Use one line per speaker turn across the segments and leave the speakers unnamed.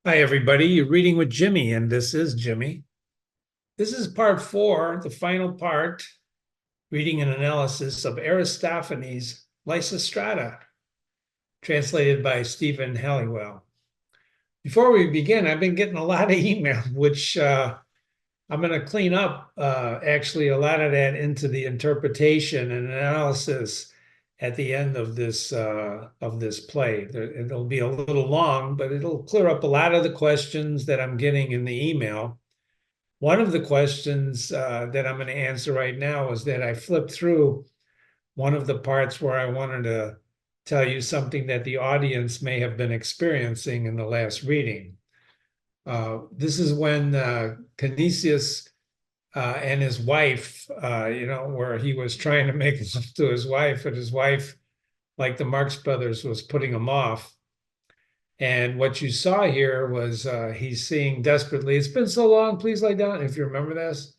Hi, everybody. You're reading with Jimmy, and this is Jimmy. This is part four, the final part, reading and analysis of Aristophanes Lysistrata, translated by Stephen Halliwell. Before we begin, I've been getting a lot of email, which I'm going to clean up actually a lot of that into the interpretation and analysis at the end of this play. It'll be a little long, but it'll clear up a lot of the questions that I'm getting in the email. One of the questions that I'm going to answer right now is that I flipped through one of the parts where I wanted to tell you something that the audience may have been experiencing in the last reading. This is when Canisius and his wife, where he was trying to make love to his wife, and his wife, like the Marx Brothers, was putting him off. And what you saw here was he's saying desperately, "It's been so long, please lie down." If you remember this,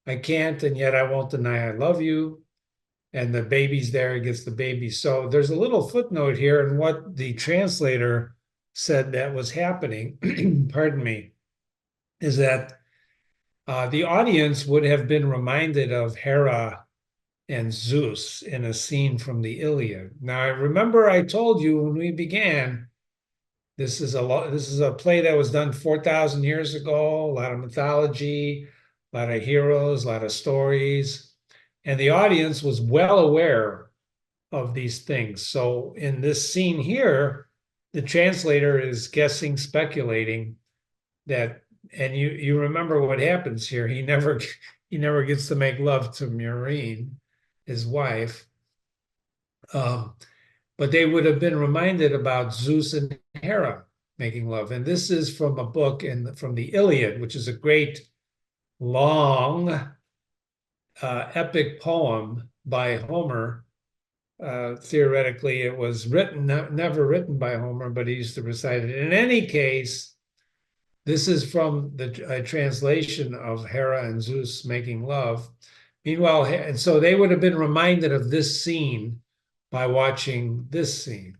"I can't, and yet I won't deny I love you." And the baby's there, he gets the baby. So there's a little footnote here in what the translator said that was happening, pardon me, is that the audience would have been reminded of Hera and Zeus in a scene from the Iliad. Now, I remember I told you when we began, this is a play that was done 4,000 years ago, a lot of mythology, a lot of heroes, a lot of stories, and the audience was well aware of these things. So in this scene here, the translator is guessing, speculating that, and you remember what happens here. He never gets to make love to Maureen, his wife. Um, but they would have been reminded about Zeus and Hera making love. And this is from a book from the Iliad, which is a great long epic poem by Homer. Theoretically, it was never written by Homer, but he used to recite it. In any case, this is from the translation of Hera and Zeus making love. Meanwhile, and so they would have been reminded of this scene by watching this scene.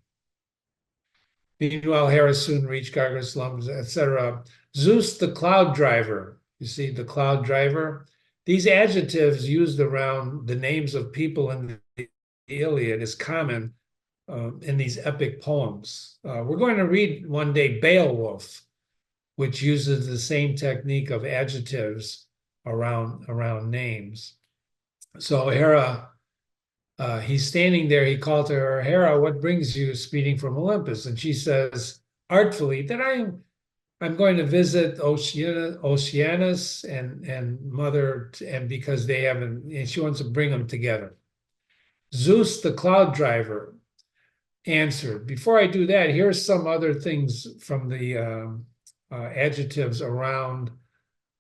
Meanwhile, Hera soon reached Gargar's slums, etc. Zeus, the cloud driver. You see, the cloud driver. These adjectives used around the names of people in the Iliad is common in these epic poems. We're going to read one day Beowulf, which uses the same technique of adjectives around names. So Hera, he's standing there. He called to her, "Hera, what brings you speeding from Olympus?" And she says artfully that I'm going to visit Oceanus and Mother, and because they haven't, and she wants to bring them together. Zeus, the cloud driver, answered, "Before I do that, here's some other things from the adjectives around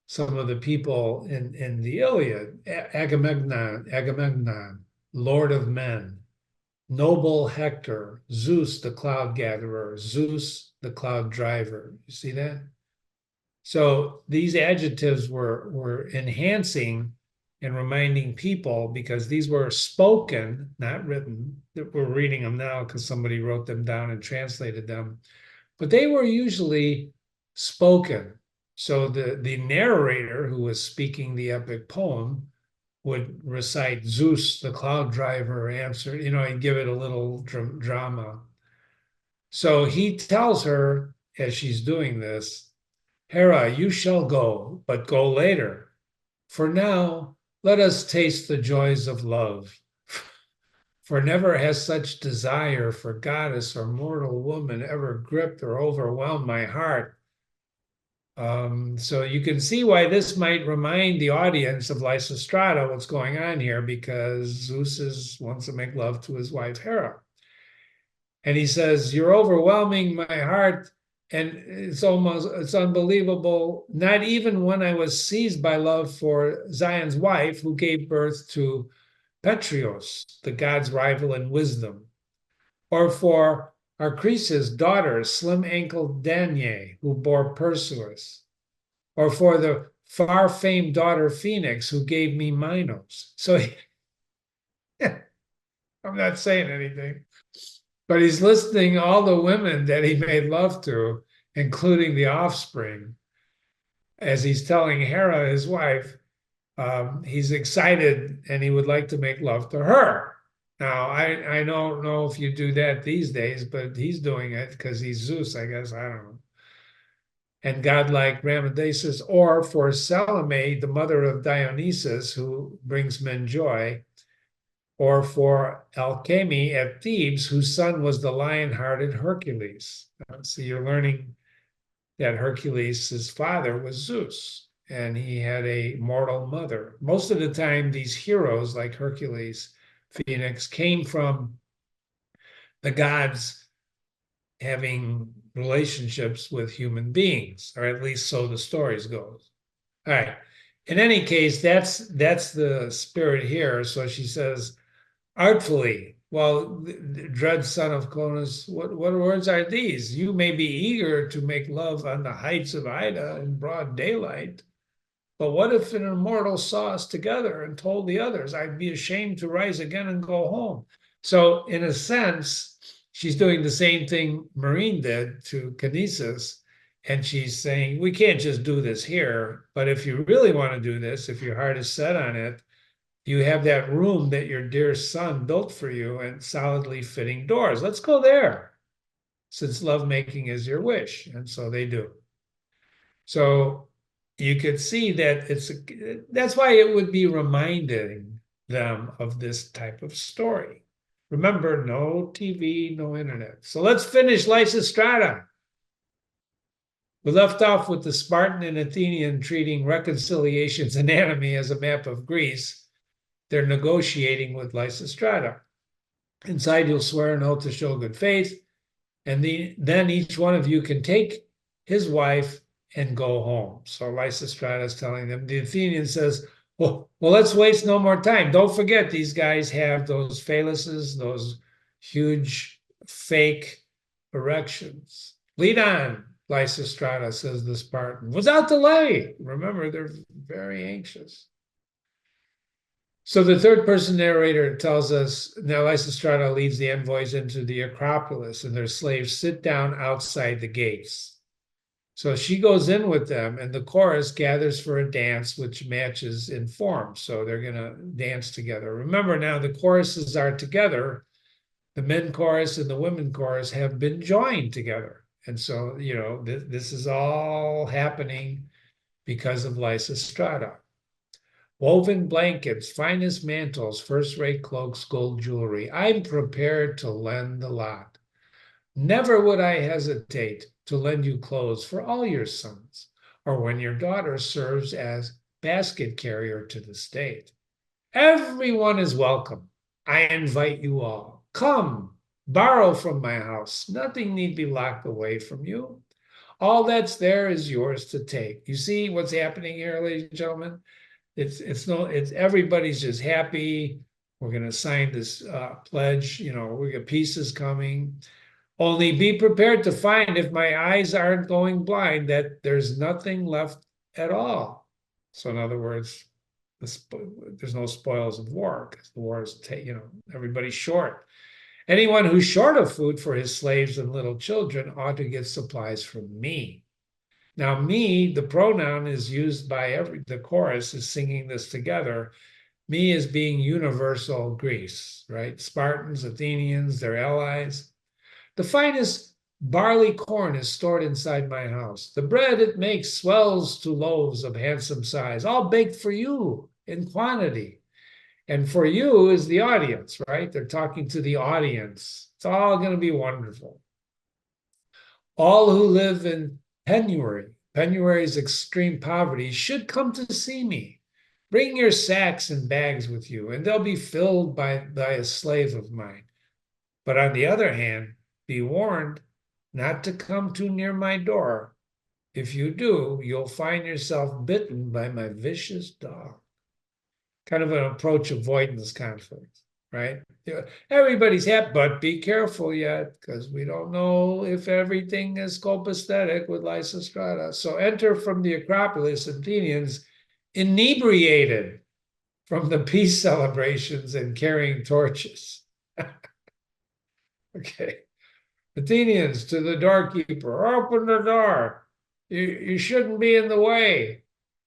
some of the people in the Iliad. Agamemnon, Lord of Men, noble Hector, Zeus, the cloud gatherer, Zeus, the cloud driver." You see that? So these adjectives were enhancing and reminding people, because these were spoken, not written. We're reading them now because somebody wrote them down and translated them, but they were usually spoken. So the narrator who was speaking the epic poem would recite Zeus, the cloud driver, answered, he'd give it a little drama. So he tells her as she's doing this, "Hera, you shall go, but go later. For now, let us taste the joys of love. For never has such desire for goddess or mortal woman ever gripped or overwhelmed my heart." So you can see why this might remind the audience of Lysistrata, what's going on here, because wants to make love to his wife Hera. And he says, "You're overwhelming my heart, and it's unbelievable. Not even when I was seized by love for Zion's wife, who gave birth to Petrios, the god's rival in wisdom, or for Arcreus' daughter, slim-ankled Danae, who bore Perseus, or for the far-famed daughter Phoenix, who gave me Minos." So I'm not saying anything, but he's listing all the women that he made love to, including the offspring, as he's telling Hera, his wife, he's excited and he would like to make love to her. Now, I don't know if you do that these days, but he's doing it because he's Zeus, I guess. I don't know. And godlike Ramadasis, or for Salome, the mother of Dionysus, who brings men joy, or for Alceme at Thebes, whose son was the lion-hearted Hercules. So you're learning that Hercules, his father, was Zeus, and he had a mortal mother. Most of the time, these heroes like Hercules, Phoenix, came from the gods having relationships with human beings, or at least so the stories go. All right. In any case, that's the spirit here. So she says, artfully, well, dread son of Cronus, what words are these? You may be eager to make love on the heights of Ida in broad daylight, but what if an immortal saw us together and told the others? I'd be ashamed to rise again and go home. So, in a sense, she's doing the same thing Marine did to Kinesis. And she's saying, we can't just do this here, but if you really want to do this, if your heart is set on it, you have that room that your dear son built for you and solidly fitting doors. Let's go there, since lovemaking is your wish. And so they do. So you could see that that's why it would be reminding them of this type of story. Remember, no TV, no internet. So let's finish Lysistrata. We left off with the Spartan and Athenian treating reconciliation's anatomy as a map of Greece. They're negotiating with Lysistrata. Inside, you'll swear an oath to show good faith, and then each one of you can take his wife and go home. So Lysistrata is telling them. The Athenian says, well, let's waste no more time. Don't forget, these guys have those phalluses, those huge fake erections. Lead on, Lysistrata, says the Spartan. Without delay. Remember, they're very anxious. So the third person narrator tells us now Lysistrata leads the envoys into the Acropolis, and their slaves sit down outside the gates. So she goes in with them, and the chorus gathers for a dance which matches in form. So they're going to dance together. Remember now, the choruses are together. The men chorus and the women chorus have been joined together. And so, this is all happening because of Lysistrata. Woven blankets, finest mantles, first-rate cloaks, gold jewelry. I'm prepared to lend the lot. Never would I hesitate to lend you clothes for all your sons, or when your daughter serves as basket carrier to the state. Everyone is welcome. I invite you all. Come, borrow from my house. Nothing need be locked away from you. All that's there is yours to take. You see what's happening here, ladies and gentlemen? It's everybody's just happy. We're going to sign this pledge. We got pieces coming. Only be prepared to find, if my eyes aren't going blind, that there's nothing left at all. So in other words, there's no spoils of war, because the war is, everybody's short. Anyone who's short of food for his slaves and little children ought to get supplies from me. Now, me, the pronoun is used by the chorus is singing this together. Me is being universal Greece, right? Spartans, Athenians, their allies. The finest barley corn is stored inside my house. The bread it makes swells to loaves of handsome size, all baked for you in quantity. And for you is the audience, right? They're talking to the audience. It's all going to be wonderful. All who live in penury is extreme poverty, should come to see me. Bring your sacks and bags with you, and they'll be filled by a slave of mine. But on the other hand, be warned not to come too near my door. If you do, you'll find yourself bitten by my vicious dog. Kind of an approach avoidance conflict, right? Everybody's happy, but be careful yet, because we don't know if everything is copacetic with Lysistrata. So enter from the Acropolis, Athenians, inebriated from the peace celebrations and carrying torches. Okay. Athenians to the doorkeeper, open the door. You shouldn't be in the way.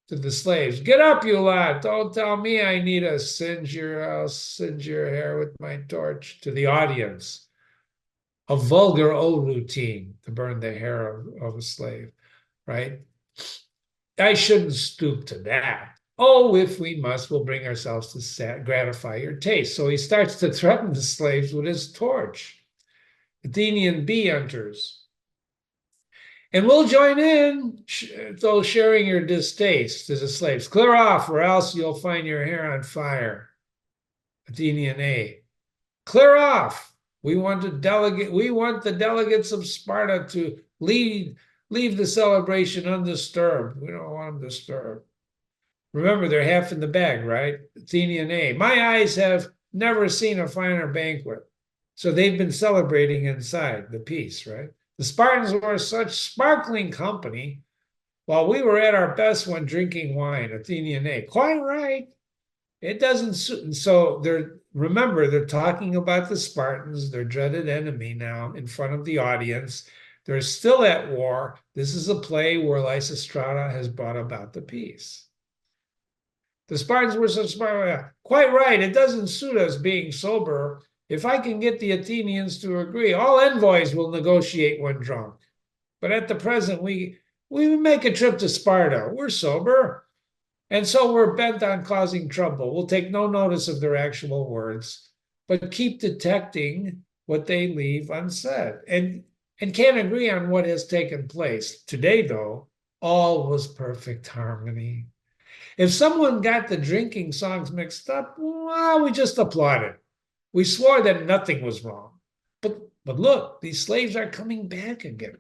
To the slaves, get up, you lot. Don't tell me I need to I'll singe your hair with my torch. To the audience, a vulgar old routine to burn the hair of a slave, right? I shouldn't stoop to that. Oh, if we must, we'll bring ourselves to gratify your taste. So he starts to threaten the slaves with his torch. Athenian bee hunters. And we'll join in, though sharing your distaste as the slaves. Clear off, or else you'll find your hair on fire. Athenian A. Clear off. We want the delegates of Sparta to leave the celebration undisturbed. We don't want them disturbed. Remember, they're half in the bag, right? Athenian A. My eyes have never seen a finer banquet. So they've been celebrating inside the peace, right? The Spartans were such sparkling company while we were at our best when drinking wine. Athenian A. Quite right. It doesn't suit. So they're talking about the Spartans, their dreaded enemy now in front of the audience. They're still at war. This is a play where Lysistrata has brought about the peace. The Spartans were so smart. Quite right. It doesn't suit us being sober. If I can get the Athenians to agree, all envoys will negotiate when drunk. But at the present, we make a trip to Sparta. We're sober. And so we're bent on causing trouble. We'll take no notice of their actual words, but keep detecting what they leave unsaid and can't agree on what has taken place. Today, though, all was perfect harmony. If someone got the drinking songs mixed up, well, we just applauded. We swore that nothing was wrong. But look, these slaves are coming back again.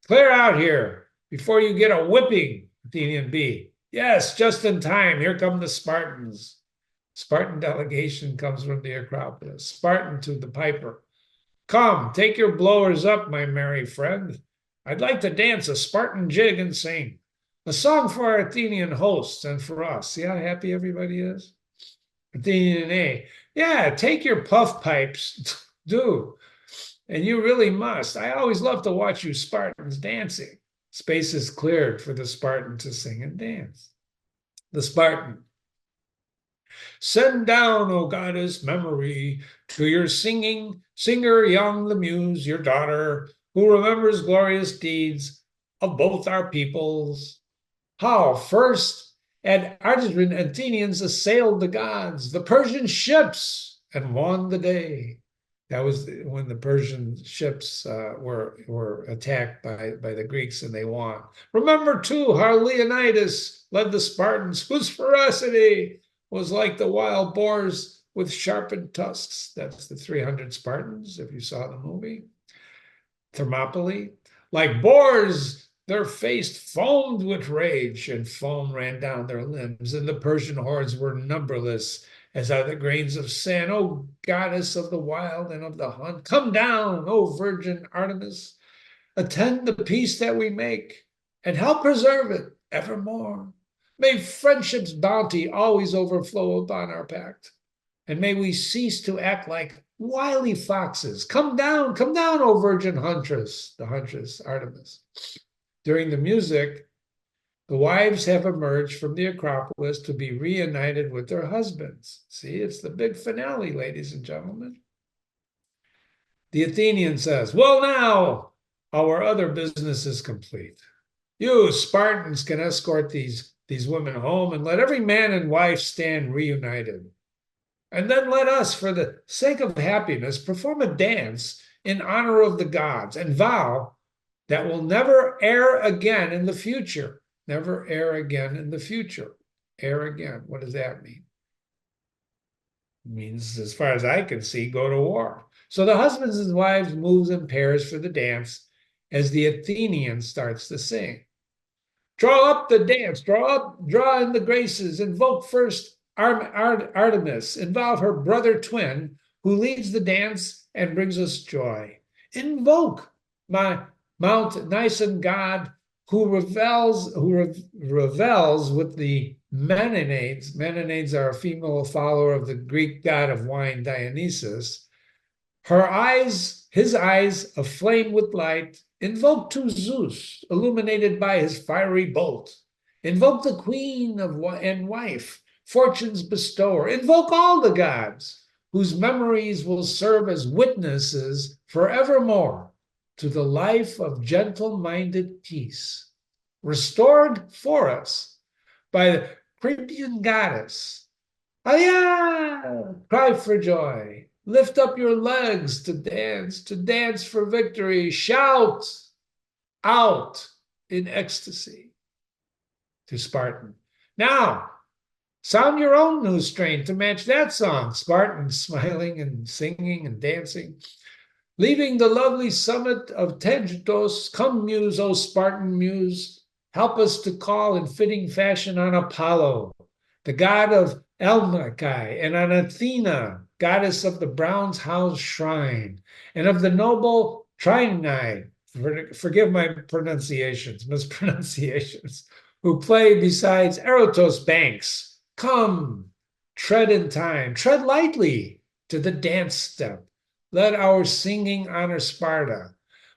Clear out here before you get a whipping, Athenian B. Yes, just in time. Here come the Spartans. Spartan delegation comes from the Acropolis. Spartan to the piper. Come, take your blowers up, my merry friend. I'd like to dance a Spartan jig and sing. A song for our Athenian hosts and for us. See how happy everybody is? Athenian A. Yeah, take your puff pipes, do. And you really must. I always love to watch you Spartans dancing. Space is cleared for the Spartan to sing and dance. The Spartan. Send down, O goddess, memory to your singer young the muse, your daughter, who remembers glorious deeds of both our peoples. How first at Artesian Athenians assailed the gods, the Persian ships, and won the day. That was when the Persian ships were attacked by the Greeks and they won. Remember too how Leonidas led the Spartans, whose ferocity was like the wild boars with sharpened tusks. That's the 300 Spartans, if you saw the movie. Thermopylae, like boars, their face foamed with rage, and foam ran down their limbs, and the Persian hordes were numberless, as are the grains of sand. O goddess of the wild and of the hunt, come down, O virgin Artemis, attend the peace that we make, and help preserve it evermore. May friendship's bounty always overflow upon our pact, and may we cease to act like wily foxes. Come down, O virgin huntress, the huntress Artemis. During the music, the wives have emerged from the Acropolis to be reunited with their husbands. See, it's the big finale, ladies and gentlemen. The Athenian says, well, now our other business is complete. You Spartans can escort these women home and let every man and wife stand reunited. And then let us, for the sake of happiness, perform a dance in honor of the gods and vow that will never err again in the future. Never err again in the future. Err again. What does that mean? It means, as far as I can see, go to war. So the husbands and wives moves in pairs for the dance as the Athenian starts to sing. Draw up the dance, draw in the graces, invoke first Artemis, involve her brother twin, who leads the dance and brings us joy. Invoke my Mount Nyson god, who revels with the Menenides. Menenides are a female follower of the Greek god of wine, Dionysus. His eyes aflame with light, invoke to Zeus, illuminated by his fiery bolt. Invoke the queen and wife, fortune's bestower. Invoke all the gods, whose memories will serve as witnesses forevermore to the life of gentle-minded peace, restored for us by the Cretan goddess. Aya! Cry for joy. Lift up your legs to dance for victory. Shout out in ecstasy to Spartan. Now, sound your own new strain to match that song. Spartan smiling and singing and dancing. Leaving the lovely summit of Tegytos, come muse, O Spartan muse, help us to call in fitting fashion on Apollo, the god of Elmachai, and on Athena, goddess of the bronze house shrine, and of the noble Trinai, forgive my mispronunciations, who play besides Erotos banks. Come, tread in time, tread lightly to the dance step. Let our singing honor Sparta,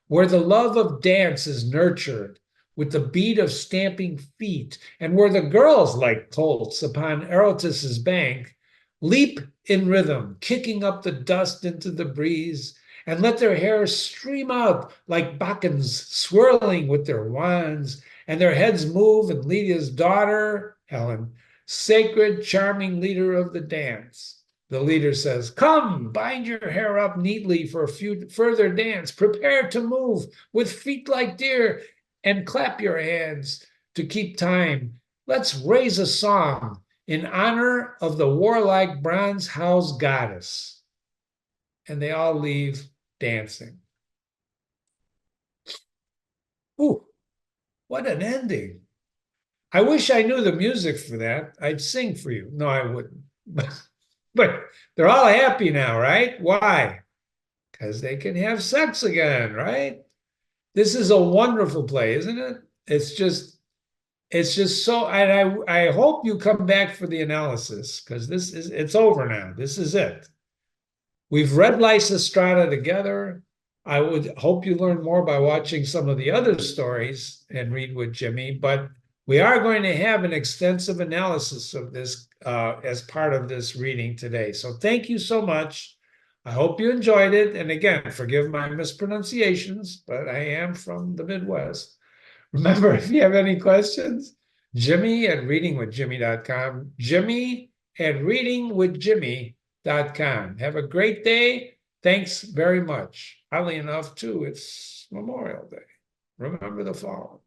where the love of dance is nurtured with the beat of stamping feet, and where the girls, like colts upon Erotus's bank, leap in rhythm, kicking up the dust into the breeze, and let their hair stream out like Bacchanals swirling with their wands, and their heads move, and Lydia's daughter, Helen, sacred, charming leader of the dance. The leader says, come, bind your hair up neatly for a further dance. Prepare to move with feet like deer and clap your hands to keep time. Let's raise a song in honor of the warlike bronze house goddess. And they all leave dancing. Ooh, what an ending. I wish I knew the music for that. I'd sing for you. No, I wouldn't. But they're all happy now, right? Why? Because they can have sex again, right? This is a wonderful play, isn't it? It's just so, and I hope you come back for the analysis, because it's over now. This is it. We've read Lysistrata together. I would hope you learn more by watching some of the other stories and read with Jimmy, but we are going to have an extensive analysis of this as part of this reading today. So thank you so much. I hope you enjoyed it. And again, forgive my mispronunciations, but I am from the Midwest. Remember, if you have any questions, Jimmy@readingwithjimmy.com, Jimmy@readingwithjimmy.com. Have a great day. Thanks very much. Oddly enough, too, it's Memorial Day. Remember the fall.